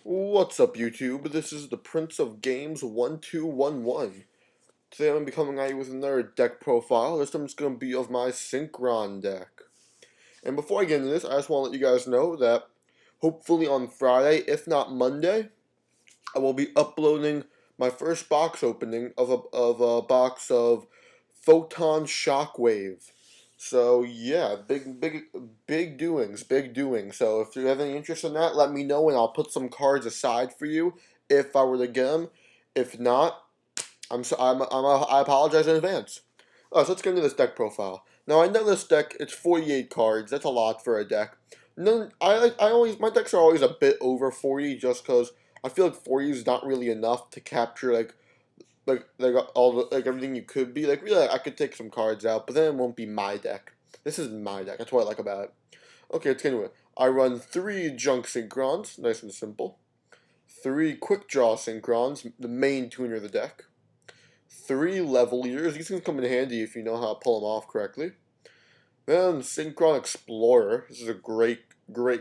What's up, YouTube? This is the Prince of Games 1211. Today I'm going to be coming at you with another deck profile. This time it's going to be of my synchron deck. And before I get into this, I just want to let you guys know that hopefully on Friday, if not Monday, I will be uploading my first box opening of a box of Photon Shockwave. So yeah, big doings, big doings. So if you have any interest in that, let me know and I'll put some cards aside for you if I were to get them. If not, I apologize in advance. So let's get into this deck profile. Now I know this deck, it's 48 cards. That's a lot for a deck. None, I always my decks are always a bit over 40 just because I feel like 40 is not really enough to capture like all the everything you could be. Like really, I could take some cards out, but then it won't be my deck. This is my deck. That's what I like about it. Okay, let's get into it. I run 3 junk synchrons, nice and simple. 3 quick draw synchrons, the main tuner of the deck. 3 level leaders. These things come in handy if you know how to pull them off correctly. Then Synchron Explorer. This is a great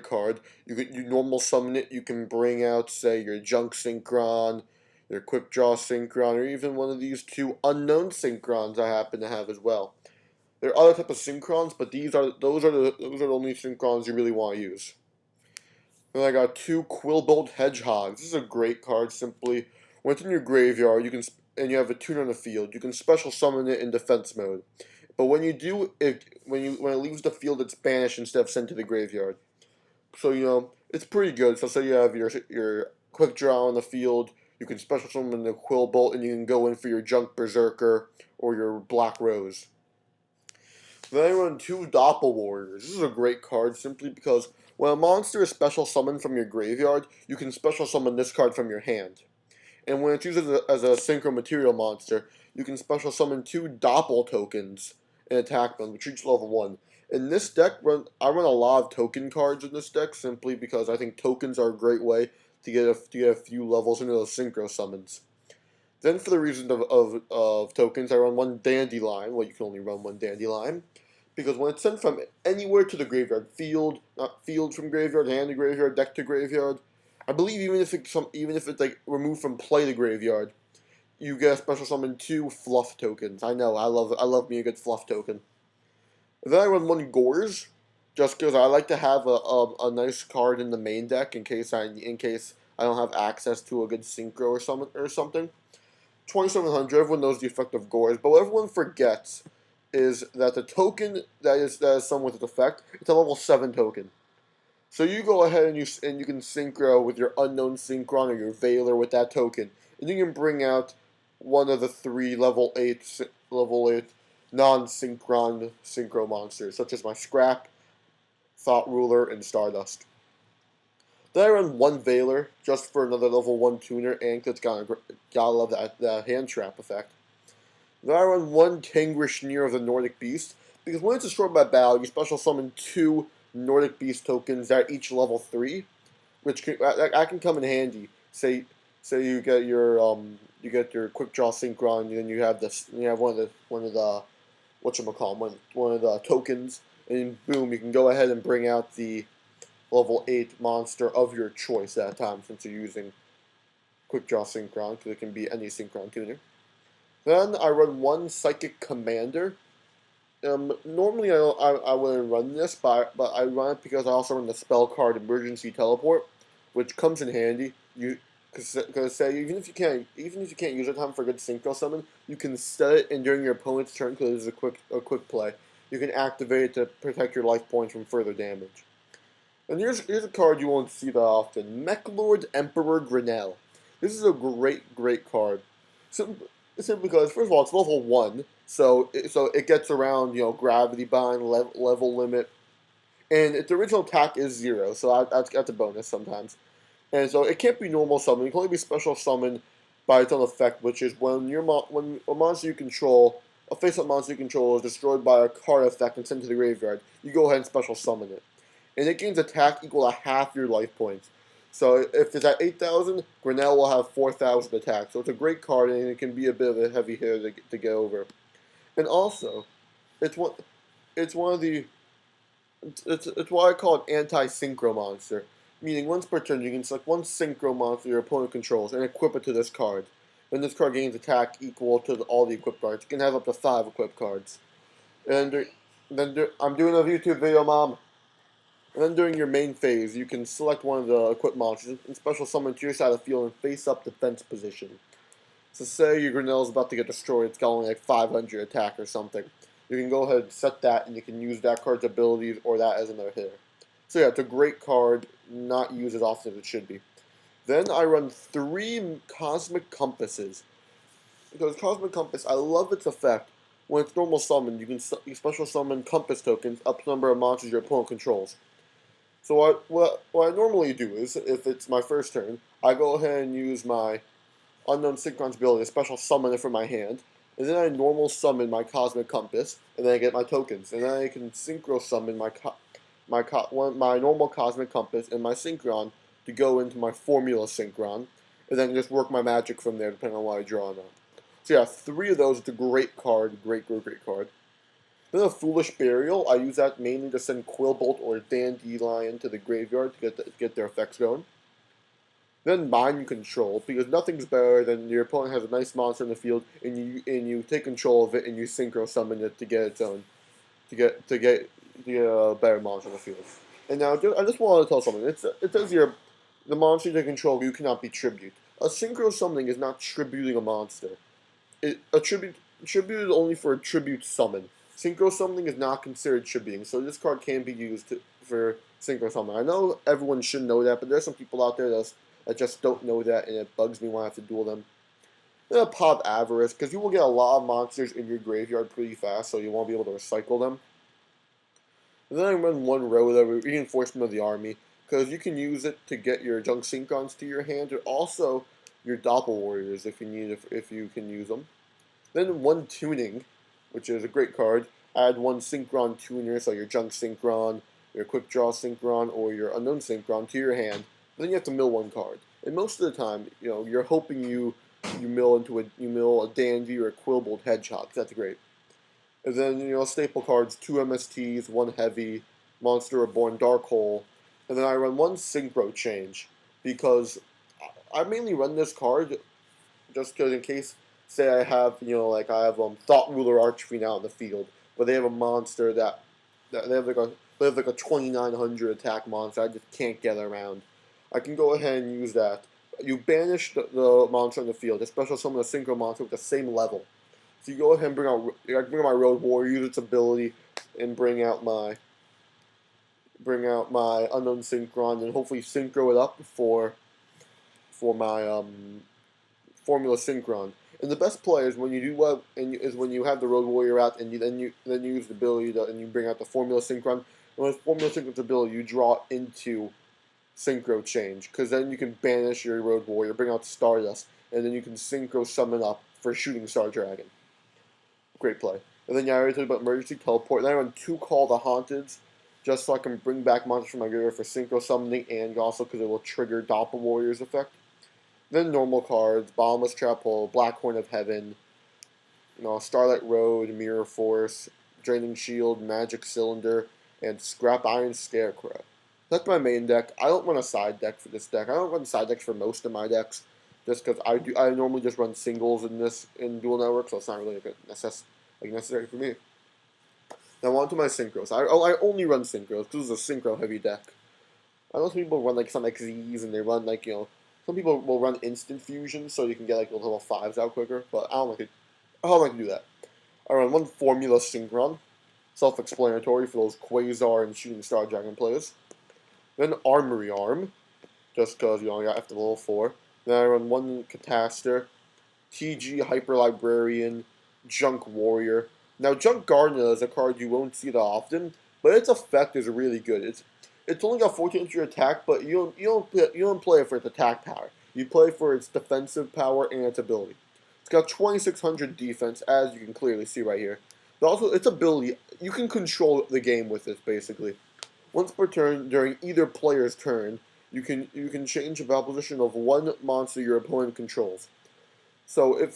card. You normal summon it. You can bring out, say, your junk synchron, your quick draw synchron, or even one of these 2 unknown synchrons I happen to have as well. There are other type of synchrons, but those are the only synchrons you really want to use. Then I got 2 Quillbolt Hedgehogs. This is a great card. Simply, when it's in your graveyard, and you have a tuner on the field, you can special summon it in defense mode. But when you do, when it leaves the field, it's banished instead of sent to the graveyard. So it's pretty good. So say you have your quick draw on the field, you can special summon the Quillbolt, and you can go in for your junk Berserker or your Black Rose. Then I run 2 Doppel Warriors. This is a great card simply because when a monster is special summoned from your graveyard, you can special summon this card from your hand. And when it's used as a synchro material monster, you can special summon 2 Doppel tokens and attack them, which each level 1. In this deck, I run a lot of token cards in this deck simply because I think tokens are a great way to get a few levels into those synchro summons. Then for the reason of tokens, I run 1 Dandelion. Well, you can only run 1 Dandelion. Because when it's sent from anywhere to the graveyard, not field from graveyard, hand to graveyard, deck to graveyard, I believe even if it's like removed from play to graveyard, you get a special summon 2 fluff tokens. I know, I love me a good fluff token. And then I run 1 Gores, just because I like to have a nice card in the main deck in case I don't have access to a good synchro or something. 2700. Everyone knows the effect of Gores, but what everyone forgets is that the token that is summoned with its effect, it's a level 7 token. So you go ahead and you can synchro with your unknown synchron or your Veiler with that token, and you can bring out one of the 3 level 8 non-synchron synchro monsters, such as my Scrap, Thought Ruler, and Stardust. Then I run 1 Veiler just for another level 1 tuner, and gotta love that hand trap effect. Then I run 1 Tengrishnir of the Nordic Beast, because when it's destroyed by battle, you special summon 2 Nordic Beast tokens that are each level 3, which can come in handy. Say you get your quick draw synchron, and then you have one of the whatchamacallit, one of the tokens, and boom, you can go ahead and bring out the level 8 monster of your choice at a time, since you're using quick draw synchron, because it can be any synchron tuner. Then I run 1 Psychic Commander. Normally I wouldn't run this, but I run it because I also run the spell card Emergency Teleport, which comes in handy. Because say even if you can't use it time for a good synchro summon, you can set it, and during your opponent's turn, because it's a quick play, you can activate it to protect your life points from further damage. And here's a card you won't see that often: Mechlord Emperor Grinnell. This is a great card. Simply because, first of all, it's level 1, so it gets around gravity bind, level limit, and its original attack is 0, so that's a bonus sometimes. And so it can't be normal summon; it can only be special summon by its own effect, which is when when a monster you control, a face-up monster you control, is destroyed by a card effect and sent to the graveyard. You go ahead and special summon it, and it gains attack equal to half your life points. So if it's at 8,000, Grinnell will have 4,000 attack. So it's a great card, and it can be a bit of a heavy hitter to get over. And also, it's one of the it's what I call an anti-synchro monster. Meaning once per turn you can select one synchro monster your opponent controls and equip it to this card. Then this card gains attack equal to all the equipped cards. You can have up to 5 equipped cards. And I'm doing a YouTube video, Mom. And then during your main phase, you can select one of the equipped monsters and special summon to your side of the field in face-up defense position. So say your Grinnell's about to get destroyed, it's got only like 500 attack or something. You can go ahead and set that, and you can use that card's abilities or that as another hitter. So yeah, it's a great card, not used as often as it should be. Then I run 3 Cosmic Compasses. Because Cosmic Compass, I love its effect. When it's normal summon, you can special summon Compass tokens up to the number of monsters your opponent controls. So what I normally do is, if it's my first turn, I go ahead and use my Unknown Synchron's ability to special summon it from my hand, and then I normal summon my Cosmic Compass, and then I get my tokens, and then I can synchro summon my normal Cosmic Compass and my Synchron to go into my Formula Synchron, and then just work my magic from there depending on what I draw on. So yeah, 3 of those. It's a great card, great card. Then a Foolish Burial, I use that mainly to send Quillbolt or Dandelion to the graveyard to get their effects going. Then Mind Control, because nothing's better than your opponent has a nice monster in the field and you take control of it and you synchro summon it to get its own to get a better monster in the field. And now I just want to tell something. It says here the monster you control you cannot be tribute. A synchro summoning is not tributing a monster. Tribute is only for a tribute summon. Synchro summoning is not considered tributing, so this card can be used for synchro summoning. I know everyone should know that, but there's some people out there that just don't know that, and it bugs me when I have to duel them. Then a Pop Avarice, because you will get a lot of monsters in your graveyard pretty fast, so you won't be able to recycle them. And then I run 1 Rhoda, Reinforcement of the Army, because you can use it to get your Junk Synchrons to your hand, or also your Doppel Warriors if you can use them. Then 1 Tuning, which is a great card. Add 1 Synchron Tuner, so your Junk Synchron, your Quick Draw Synchron, or your Unknown Synchron to your hand. Then you have to mill 1 card. And most of the time, you're hoping you mill a Dandy or a Quillbolt Hedgehog. That's great. And then staple cards: 2 MSTs, 1 Heavy, Monster Reborn, Dark Hole, and then I run 1 Synchro Change because I mainly run this card just because in case, say I have Thought Ruler Archfiend out in the field, but they have a monster that they have like a 2900 attack monster I just can't get around. I can go ahead and use that. You banish the monster in the field, especially some of the synchro monster with the same level. So you go ahead and bring out my Road Warrior, use its ability, and bring out my Unknown Synchron, and hopefully synchro it up for my Formula Synchron. And the best play is when you do what, is when you have the Road Warrior out, and then you use the ability and you bring out the Formula Synchron. And with Formula Synchron's ability, you draw into Synchro Change, because then you can banish your Road Warrior, bring out Stardust, and then you can Synchro summon up for Shooting Star Dragon. Great play. And then I already told you about Emergency Teleport. And then I run 2 Call the Haunteds, just so I can bring back monsters from my graveyard for Synchro summoning, and also because it will trigger Doppel Warrior's effect. Then normal cards: Bottomless Trap Hole, Black Horn of Heaven, Starlight Road, Mirror Force, Draining Shield, Magic Cylinder, and Scrap Iron Scarecrow. That's my main deck. I don't run a side deck for this deck. I don't run side decks for most of my decks, just because I normally just run singles in Dual Network, so it's not really necessary for me. Now on to my synchros. I only run synchros because it's a synchro heavy deck. I know some people run some XZs and they run some people will run instant fusion so you can get level 5s out quicker, but I don't like to do that. I run 1 Formula Synchron, self-explanatory for those Quasar and Shooting Star Dragon players. Then Armory Arm, just because I got after level 4. Then I run 1 Cataster, TG Hyper Librarian, Junk Warrior. Now Junk Gardener is a card you won't see that often, but its effect is really good. It's only got 1400 attack, but you don't play it for its attack power. You play for its defensive power and its ability. It's got 2600 defense, as you can clearly see right here. But also its ability, you can control the game with this basically. Once per turn, during either player's turn, you can change the battle position of 1 monster your opponent controls. So let's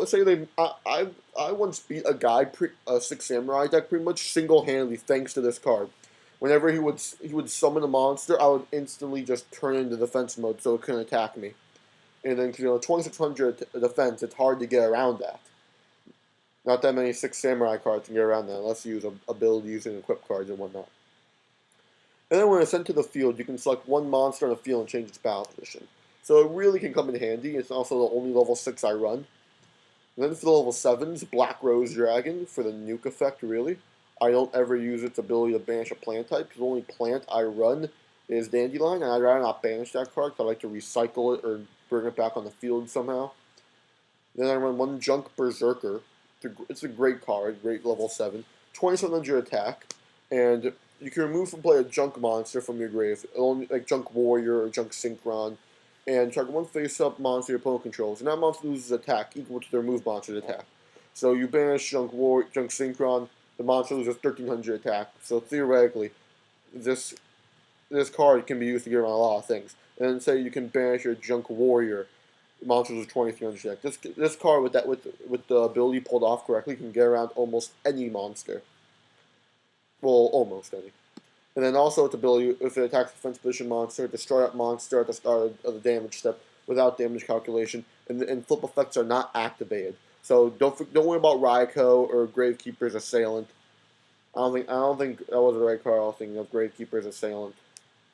say I once beat a guy a 6 Samurai deck pretty much single-handedly thanks to this card. Whenever he would summon a monster, I would instantly just turn into defense mode so it couldn't attack me. And then 2600 defense, it's hard to get around that. Not that many 6 samurai cards can get around that unless you use abilities and equip cards and whatnot. And then when it's sent to the field, you can select one monster on the field and change its battle position. So it really can come in handy. It's also the only level 6 I run. And then for the level 7s, Black Rose Dragon for the nuke effect, really. I don't ever use its ability to banish a plant type, because the only plant I run is Dandelion, and I'd rather not banish that card, because I like to recycle it or bring it back on the field somehow. Then I run one Junk Berserker. It's a great card, great level 7. 2700 attack, and you can remove from play a Junk monster from your grave, only like Junk Warrior or Junk Synchron, and target one face-up monster your opponent controls, and that monster loses attack equal to the removed monster's attack. So you banish Junk Synchron, the monster loses 1300 attack. So theoretically, this card can be used to get around a lot of things. And then say you can banish your Junk Warrior, the monster loses 2300 attack. This card with the ability pulled off correctly can get around almost any monster. Well, almost any. And then also its ability, if it attacks a defense position monster, destroy that monster at the start of the damage step without damage calculation, and flip effects are not activated. So don't worry about Raikou or Gravekeeper's Assailant. I don't think that was the right card. I was thinking of Gravekeeper's Assailant.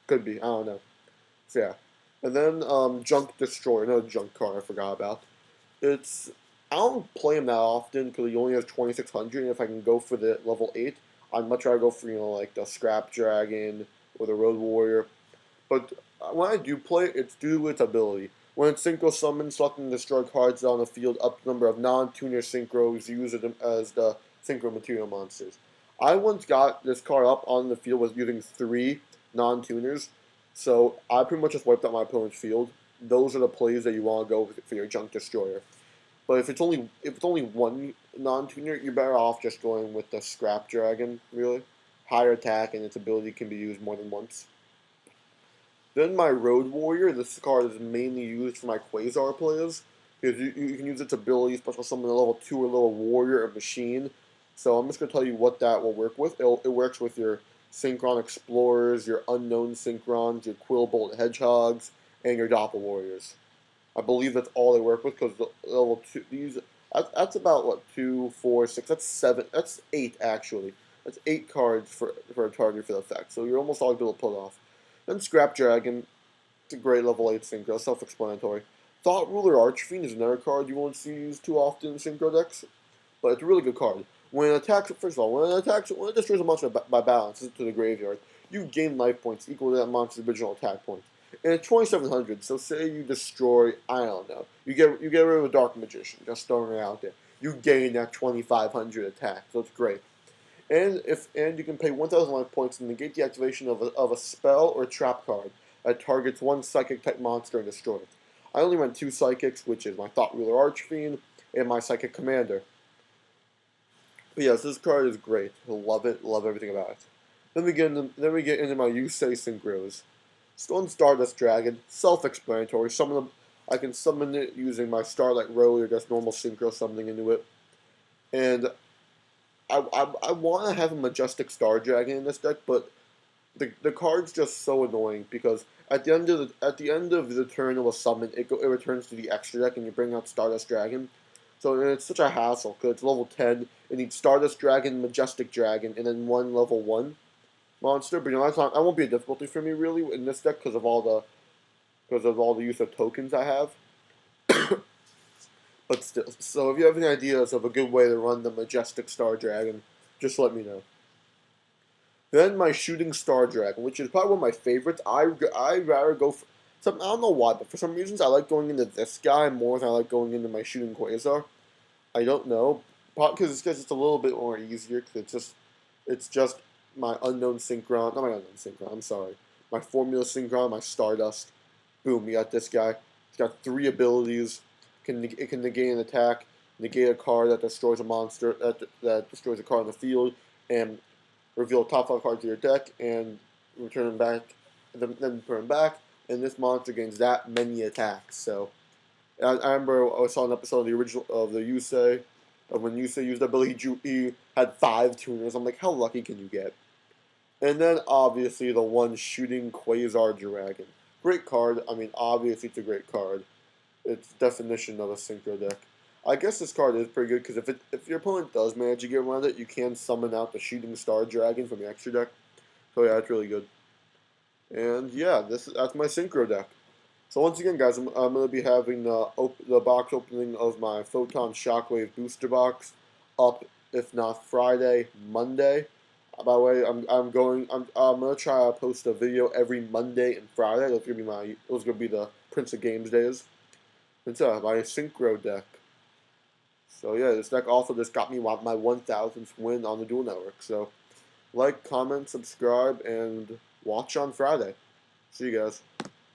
Could be. I don't know. So yeah. And then Junk Destroyer, another junk card I forgot about. I don't play him that often because he only has 2600, and if I can go for the level 8, I'd much rather go for, like the Scrap Dragon or the Road Warrior. But when I do play it, it's due to its ability. When it's Synchro Summon, selecting and destroy cards on the field up to the number of non-tuner Synchros, use it as the Synchro Material monsters. I once got this card up on the field with using 3 non-tuners, so I pretty much just wiped out my opponent's field. Those are the plays that you want to go with for your Junk Destroyer. But if it's only one non-tuner, you're better off just going with the Scrap Dragon, really. Higher attack, and its ability can be used more than once. Then my Road Warrior, this card is mainly used for my Quasar players, because you can use its ability, special summon a level 2 or level Warrior or Machine. So I'm just going to tell you what that will work with. It works with your Synchron Explorers, your Unknown Synchrons, your Quillbolt Hedgehogs, and your Doppel Warriors. I believe that's all they work with, because the level 2, that's about, what, 2, 4, 6, that's 7, that's 8, actually. That's 8 cards for a target for the effect, so you're almost always able to pull it off. Then Scrap Dragon, it's a great level 8 synchro, self-explanatory. Thought Ruler Archfiend is another card you won't see used too often in synchro decks, but it's a really good card. When it attacks, first of all, when it destroys a monster by balance to the graveyard, you gain life points equal to that monster's original attack point. And it's 2700, so say you destroy, I don't know, you get rid of a Dark Magician, just throwing it out there. You gain that 2500 attack, so it's great. And you can pay 1000 life points and negate the activation of a spell or trap card that targets one psychic type monster and destroys it. I only run 2 psychics, which is my Thought Ruler Archfiend and my Psychic Commander. But yes, this card is great. I love it, love everything about it. Then we get into my Yusei Synchros. Stone Stardust Dragon, self-explanatory. I can summon it using my Starlight Road or just normal Synchro summoning into it. And I want to have a Majestic Star Dragon in this deck, but the card's just so annoying because at the end of the turn of a summon, it returns to the extra deck and you bring out Stardust Dragon. So it's such a hassle because it's level 10. It needs Stardust Dragon, Majestic Dragon, and then one level 1 monster. But that won't be a difficulty for me really in this deck because of all the use of tokens I have. But still, so if you have any ideas of a good way to run the Majestic Star Dragon, just let me know. Then my Shooting Star Dragon, which is probably one of my favorites. I rather go for some. I don't know why, but for some reasons I like going into this guy more than I like going into my Shooting Quasar. I don't know, because it's just a little bit more easier. Because it's just my Unknown Synchron, not my Unknown Synchron. I'm sorry, my Formula Synchron, my Stardust. Boom, you got this guy. It's got 3 abilities. It can negate an attack, negate a card that destroys a monster, that destroys a card on the field, and reveal top 5 cards of your deck, and return them back, then return them back, and this monster gains that many attacks. So, I remember I saw an episode of the original of the Yusei, of when Yusei used that ability, he had 5 tuners. I'm like, how lucky can you get? And then obviously the one shooting Quasar Dragon. Great card. I mean, obviously it's a great card. It's definition of a synchro deck. I guess this card is pretty good because if your opponent does manage to get around it, you can summon out the Shooting Star Dragon from your extra deck. So yeah, it's really good. And yeah, that's my synchro deck. So once again, guys, I'm going to be having the box opening of my Photon Shockwave booster box up, if not Friday, Monday. By the way, I'm gonna try to post a video every Monday and Friday. Those gonna be the Prince of Games days. It's my synchro deck. So yeah, this deck also just got me my 1,000th win on the Duel Network. So like, comment, subscribe, and watch on Friday. See you guys.